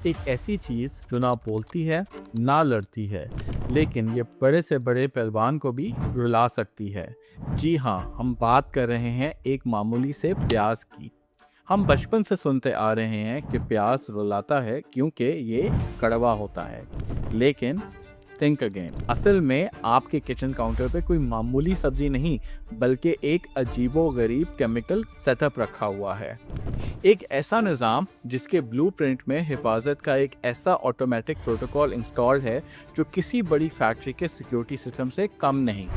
एक ऐसी चीज जो ना बोलती है ना लड़ती है, लेकिन ये बड़े से बड़े पहलवान को भी रुला सकती है। जी हाँ, हम बात कर रहे हैं एक मामूली से प्याज की। हम बचपन से सुनते आ रहे हैं कि प्याज रुलाता है क्योंकि ये कड़वा होता है। लेकिन थिंक अगेन, असल में आपके किचन काउंटर पे कोई मामूली सब्जी नहीं, बल्कि एक अजीबो-गरीब केमिकल सेटअप रखा हुआ है। एक ऐसा निज़ाम जिसके ब्लूप्रिंट में हिफाजत का एक ऐसा ऑटोमेटिक प्रोटोकॉल इंस्टॉल्ड है जो किसी बड़ी फैक्ट्री के सिक्योरिटी सिस्टम से कम नहीं।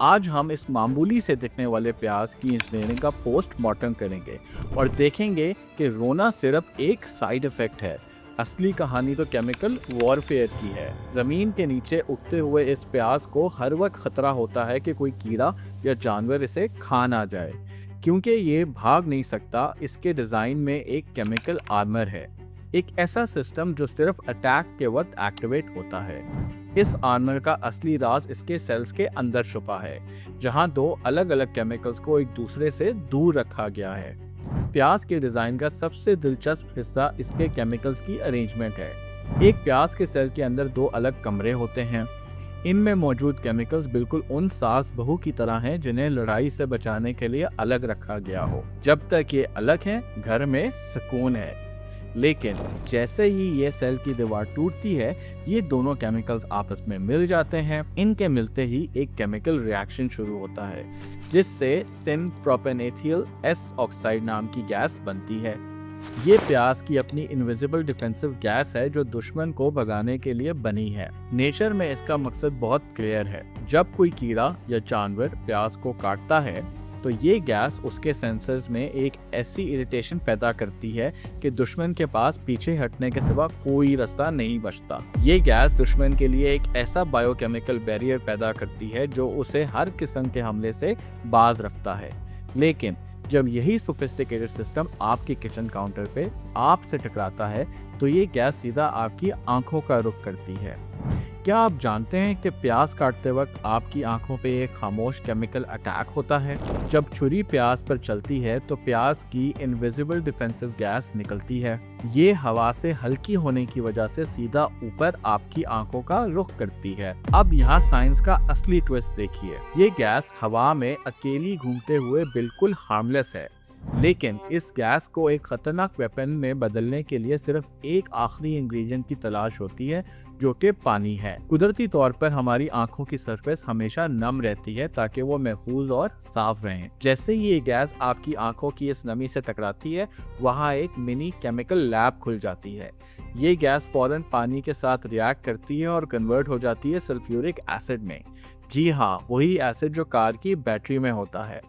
आज हम इस मामूली से दिखने वाले प्याज की इंजीनियरिंग का पोस्टमार्टम करेंगे और देखेंगे कि रोना सिर्फ एक साइड इफेक्ट है। असली कहानी तो केमिकल वॉरफेयर की है। जमीन के नीचे उगते हुए इस प्याज को हर वक्त खतरा होता है कि कोई कीड़ा या जानवर इसे खा ना जाए। क्योंकि ये भाग नहीं सकता, इसके डिजाइन में एक केमिकल आर्मर है, एक ऐसा सिस्टम जो सिर्फ अटैक के वक्त एक्टिवेट होता है। इस आर्मर का असली राज इसके सेल्स के अंदर छुपा है, जहां दो अलग अलग केमिकल्स को एक दूसरे से दूर रखा गया है। प्याज के डिजाइन का सबसे दिलचस्प हिस्सा इसके केमिकल्स की अरेंजमेंट है। एक प्याज के सेल के अंदर दो अलग कमरे होते हैं। इनमें मौजूद केमिकल्स बिल्कुल उन सास बहू की तरह हैं जिन्हें लड़ाई से बचाने के लिए अलग रखा गया हो। जब तक ये अलग हैं, घर में सुकून है। लेकिन जैसे ही ये सेल की दीवार टूटती है, ये दोनों केमिकल्स आपस में मिल जाते हैं। इनके मिलते ही एक केमिकल रिएक्शन शुरू होता है, जिससे सिन प्रोपेनेथियल एस ऑक्साइड नाम की गैस बनती है। ये प्याज की अपनी इनविजिबल डिफेंसिव गैस है जो दुश्मन को भगाने के लिए बनी है। नेचर में इसका मकसद बहुत क्लियर है। जब कोई कीड़ा या जानवर प्याज को काटता है तो ये गैस उसके सेंसर्स में एक ऐसी इरिटेशन पैदा करती है कि दुश्मन के पास पीछे हटने के सिवा कोई रास्ता नहीं बचता। ये गैस दुश्मन के लिए एक ऐसा बायोकेमिकल बैरियर पैदा करती है जो उसे हर किस्म के हमले से बाज रखता है। लेकिन जब यही सोफिस्टिकेटेड सिस्टम आपके किचन काउंटर पे आपसे टकराता है तो ये गैस सीधा आपकी आंखों का रुख करती है। क्या आप जानते हैं कि प्याज काटते वक्त आपकी आंखों पे एक खामोश केमिकल अटैक होता है? जब छुरी प्याज पर चलती है तो प्याज की इनविजिबल डिफेंसिव गैस निकलती है। ये हवा से हल्की होने की वजह से सीधा ऊपर आपकी आंखों का रुख करती है। अब यहाँ साइंस का असली ट्विस्ट देखिए। ये गैस हवा में अकेली घूमते हुए बिल्कुल हार्मलेस है, लेकिन इस गैस को एक खतरनाक वेपन में बदलने के लिए सिर्फ एक आखिरी इंग्रेडिएंट की तलाश होती है, जो कि पानी है। कुदरती तौर पर हमारी आंखों की सरफेस हमेशा नम रहती है ताकि वो महफूज और साफ रहें। जैसे ही ये गैस आपकी आंखों की इस नमी से टकराती है, वहाँ एक मिनी केमिकल लैब खुल जाती है। ये गैस फौरन पानी के साथ रिएक्ट करती है और कन्वर्ट हो जाती है सल्फ्यूरिक एसिड में। जी हाँ, वही एसिड जो कार की बैटरी में होता है।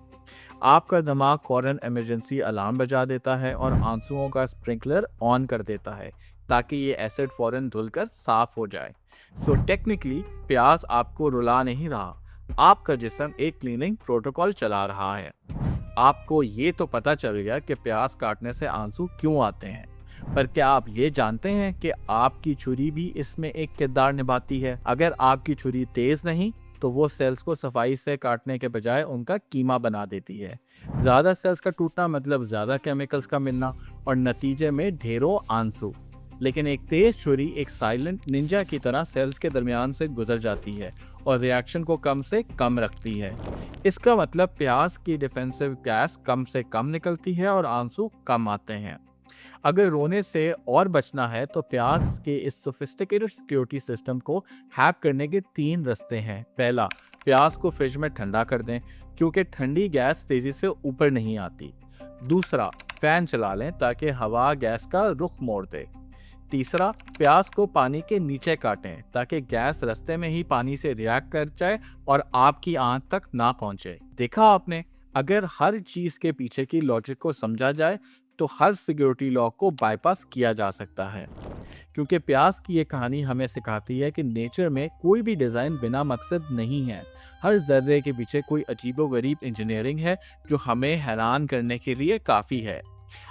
आपका दिमाग फौरन इमरजेंसी अलार्म बजा देता है और आंसुओं का स्प्रिंकलर ऑन कर देता है ताकि ये एसिड फौरन धुलकर साफ हो जाए। सो टेक्निकली प्याज आपको रुला नहीं रहा, आपका जिस्म एक क्लीनिंग प्रोटोकॉल चला रहा है। आपको ये तो पता चल गया कि प्याज काटने से आंसू क्यों आते हैं, पर क्या आप ये जानते हैं कि आपकी छुरी भी इसमें एक किरदार निभाती है? अगर आपकी छुरी तेज नहीं तो वो सेल्स को सफाई से काटने के बजाय उनका कीमा बना देती है। ज्यादा सेल्स का टूटना मतलब ज्यादा केमिकल्स का मिलना और नतीजे में ढेरों आंसू। लेकिन एक तेज छुरी एक साइलेंट निंजा की तरह सेल्स के दरमियान से गुजर जाती है और रिएक्शन को कम से कम रखती है। इसका मतलब प्याज की डिफेंसिव गैस कम से कम निकलती है और आंसू कम आते हैं। अगर रोने से और बचना है तो प्याज के इस सोफिस्टिकेटेड सिक्योरिटी सिस्टम को हैक करने के 3 रास्ते हैं। पहला, प्याज को फ्रिज में ठंडा कर दें क्योंकि ठंडी गैस तेजी से ऊपर नहीं आती। दूसरा, फैन चला लें ताकि हवा गैस का रुख मोड़ दे। तीसरा, प्याज को पानी के नीचे काटें ताकि गैस रास्ते में ही पानी से रिएक्ट कर जाए और आपकी आंख तक ना पहुंचे। देखा आपने, अगर हर चीज के पीछे की लॉजिक को समझा जाए तो हर सिक्योरिटी लॉक को बाईपास किया जा सकता है। क्योंकि प्याज की ये कहानी हमें सिखाती है कि नेचर में कोई भी डिज़ाइन बिना मकसद नहीं है। हर जर्रे के पीछे कोई अजीबोगरीब इंजीनियरिंग है जो हमें हैरान करने के लिए काफ़ी है।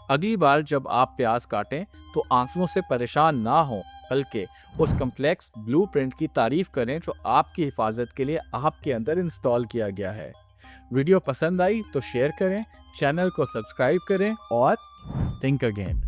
अगली बार जब आप प्याज काटें तो आंसुओं से परेशान ना हो, बल्कि उस कम्प्लेक्स ब्लूप्रिंट की तारीफ करें जो आपकी हिफाजत के लिए आपके अंदर इंस्टॉल किया गया है। वीडियो पसंद आई तो शेयर करें, चैनल को सब्सक्राइब करें और थिंक अगेन।